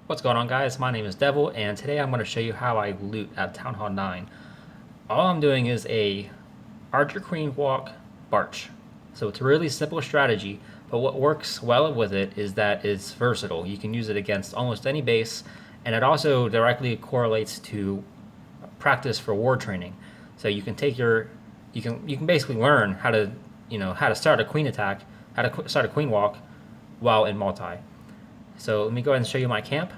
What's going on, guys? My name is Devil, and today I'm going to show you how I loot at Town Hall 9. All I'm doing is a Archer Queen Walk Barch. So it's a really simple strategy, but what works well with it is that it's versatile. You can use it against almost any base, and it also directly correlates to practice for war training. So you can take your, you can basically learn how to, how to start a queen attack, how to start a queen walk while in multi. So let me go ahead and show you my camp.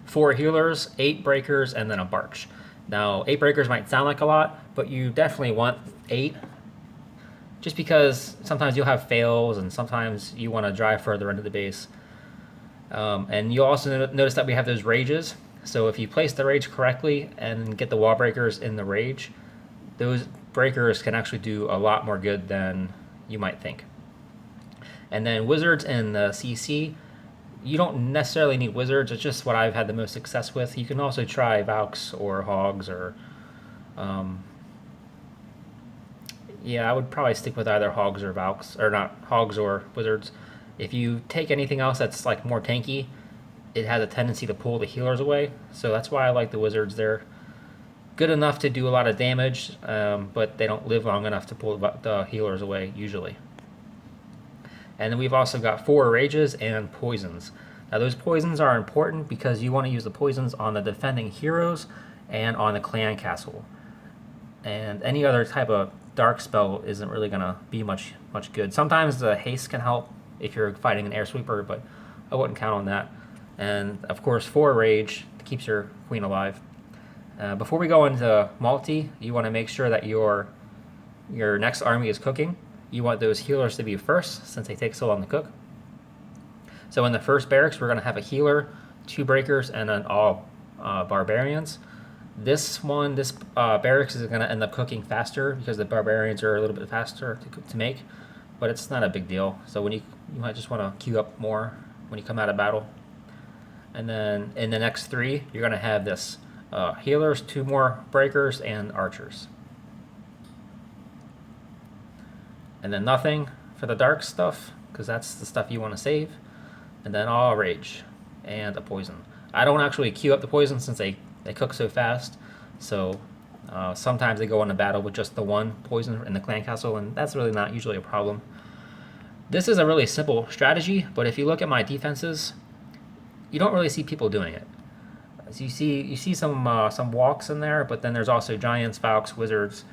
4 healers, 8 breakers, and then a barch. Now, 8 breakers might sound like a lot, but you definitely want 8, just because sometimes you'll have fails, and sometimes you want to drive further into the base. And you'll also notice that we have those rages. So if you place the rage correctly and get the wall breakers in the rage, those breakers can actually do a lot more good than you might think. And then wizards and the CC, you don't necessarily need wizards. It's just what I've had the most success with. You can also try Valks or Hogs or... yeah, I would probably stick with either Hogs or Valks. Or not, Hogs or Wizards. If you take anything else that's like more tanky, it has a tendency to pull the healers away. So that's why I like the Wizards. They're good enough to do a lot of damage, but they don't live long enough to pull the healers away, usually. And then we've also got 4 rages and poisons. Now those poisons are important because you want to use the poisons on the defending heroes and on the clan castle. And any other type of dark spell isn't really going to be much good. Sometimes the haste can help if you're fighting an air sweeper, but I wouldn't count on that. And of course 4 rage keeps your queen alive. Before we go into multi, you want to make sure that your next army is cooking. You want those healers to be first, since they take so long to cook. So in the first barracks, we're going to have a healer, 2 breakers, and then all barbarians. This barracks is going to end up cooking faster because the barbarians are a little bit faster to make, but it's not a big deal. So when you might just want to queue up more when you come out of battle. And then in the next 3, you're going to have this healers, 2 more breakers, and archers. And then nothing for the dark stuff, because that's the stuff you want to save. And then all rage and a poison. I don't actually queue up the poison since they cook so fast. So sometimes they go into battle with just the 1 poison in the clan castle, and that's really not usually a problem. This is a really simple strategy, but if you look at my defenses, you don't really see people doing it. So you see some walks in there, but then there's also giants, Valks, wizards.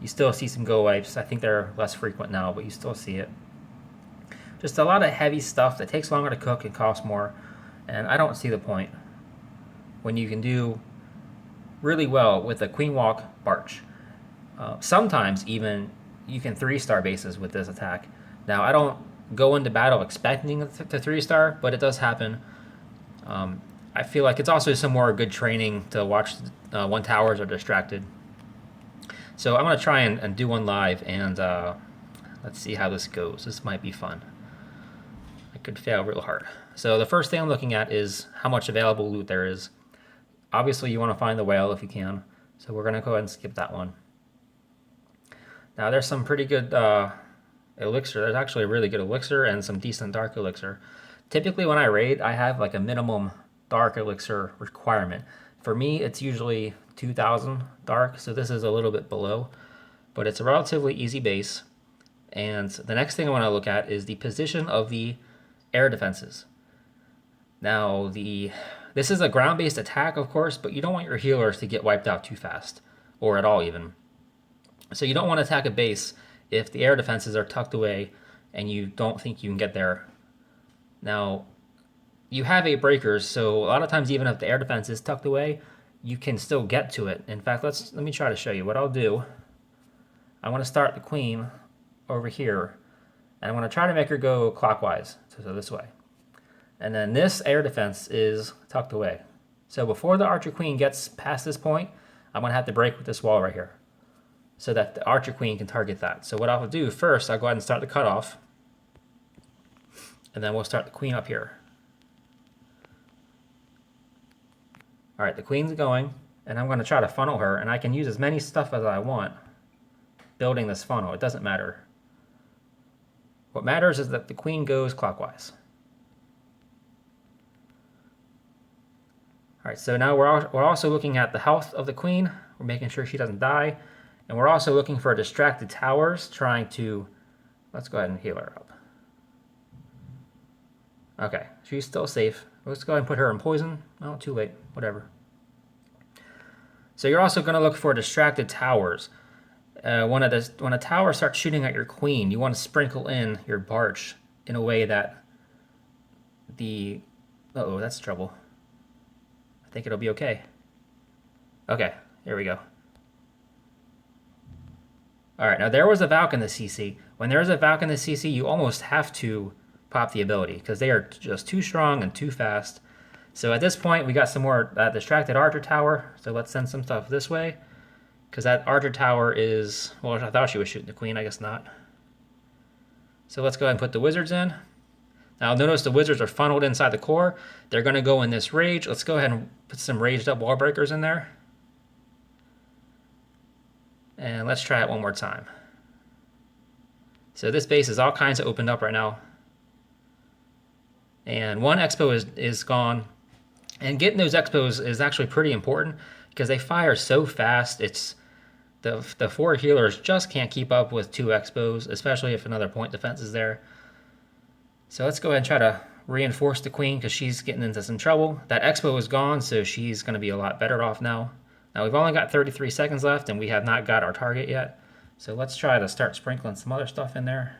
You still see some go wipes. I think they're less frequent now, but you still see it. Just a lot of heavy stuff that takes longer to cook and costs more, and I don't see the point when you can do really well with a Queen Walk Barch. Sometimes even you can 3-star bases with this attack. Now I don't go into battle expecting to 3-star, but it does happen. I feel like it's also some more good training to watch 1 towers are distracted. So I'm going to try and do one live, and let's see how this goes. This might be fun. I could fail real hard. So the first thing I'm looking at is how much available loot there is. Obviously, you want to find the whale if you can. So we're going to go ahead and skip that one. Now there's some pretty good elixir. There's actually a really good elixir and some decent dark elixir. Typically when I raid, I have like a minimum dark elixir requirement. For me, it's usually 2,000 dark, so this is a little bit below, but it's a relatively easy base. And the next thing I want to look at is the position of the air defenses. Now, this is a ground-based attack, of course, but you don't want your healers to get wiped out too fast, or at all even. So you don't want to attack a base if the air defenses are tucked away and you don't think you can get there. Now, you have 8 breakers, so a lot of times even if the air defense is tucked away, you can still get to it. In fact, let me try to show you what I'll do. I want to start the queen over here, and I want to try to make her go clockwise, so this way. And then this air defense is tucked away. So before the archer queen gets past this point, I'm going to have to break with this wall right here so that the archer queen can target that. So what I'll do first, I'll go ahead and start the cutoff, and then we'll start the queen up here. All right, the queen's going, and I'm going to try to funnel her, and I can use as many stuff as I want building this funnel. It doesn't matter. What matters is that the queen goes clockwise. All right, so now we're also looking at the health of the queen. We're making sure she doesn't die. And we're also looking for distracted towers, trying to... Let's go ahead and heal her up. Okay, she's still safe. Let's go ahead and put her in poison. Oh, too late. Whatever. So you're also going to look for distracted towers. When a tower starts shooting at your queen, you want to sprinkle in your Barch in a way that the... Uh-oh, that's trouble. I think it'll be okay. Okay, here we go. Alright, now there was a Valk in the CC. When there is a Valk in the CC, you almost have to pop the ability, because they are just too strong and too fast. So at this point, we got some more distracted Archer Tower, so let's send some stuff this way. Because that Archer Tower is... Well, I thought she was shooting the queen, I guess not. So let's go ahead and put the wizards in. Now notice the wizards are funneled inside the core. They're going to go in this rage. Let's go ahead and put some raged up wall breakers in there. And let's try it one more time. So this base is all kinds of opened up right now. And one expo is gone. And getting those expos is actually pretty important because they fire so fast. It's the 4 healers just can't keep up with 2 expos, especially if another point defense is there. So let's go ahead and try to reinforce the queen because she's getting into some trouble. That expo is gone, so she's going to be a lot better off now. Now we've only got 33 seconds left and we have not got our target yet. So let's try to start sprinkling some other stuff in there.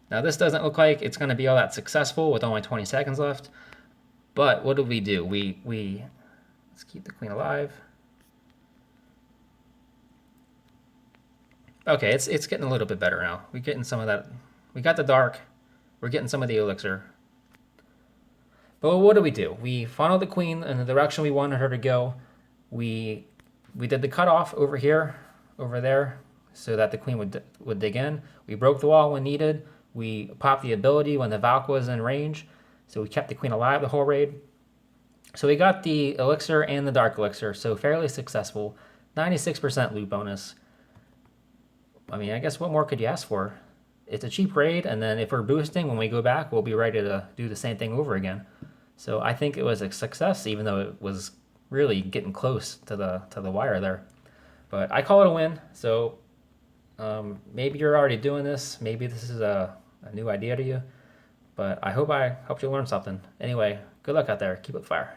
Now this doesn't look like it's going to be all that successful with only 20 seconds left. But what do? Let's keep the queen alive. Okay, it's getting a little bit better now. We're getting some of that. We got the dark. We're getting some of the elixir. But what do? We funneled the queen in the direction we wanted her to go. We did the cutoff over here, over there, so that the queen would dig in. We broke the wall when needed. We popped the ability when the Valk was in range. So we kept the queen alive the whole raid. So we got the elixir and the dark elixir, so fairly successful. 96% loot bonus. I mean, I guess what more could you ask for? It's a cheap raid, and then if we're boosting, when we go back, we'll be ready to do the same thing over again. So I think it was a success, even though it was really getting close to the wire there. But I call it a win, so maybe you're already doing this. Maybe this is a new idea to you. But I hope I helped you learn something. Anyway, good luck out there. Keep up the fire.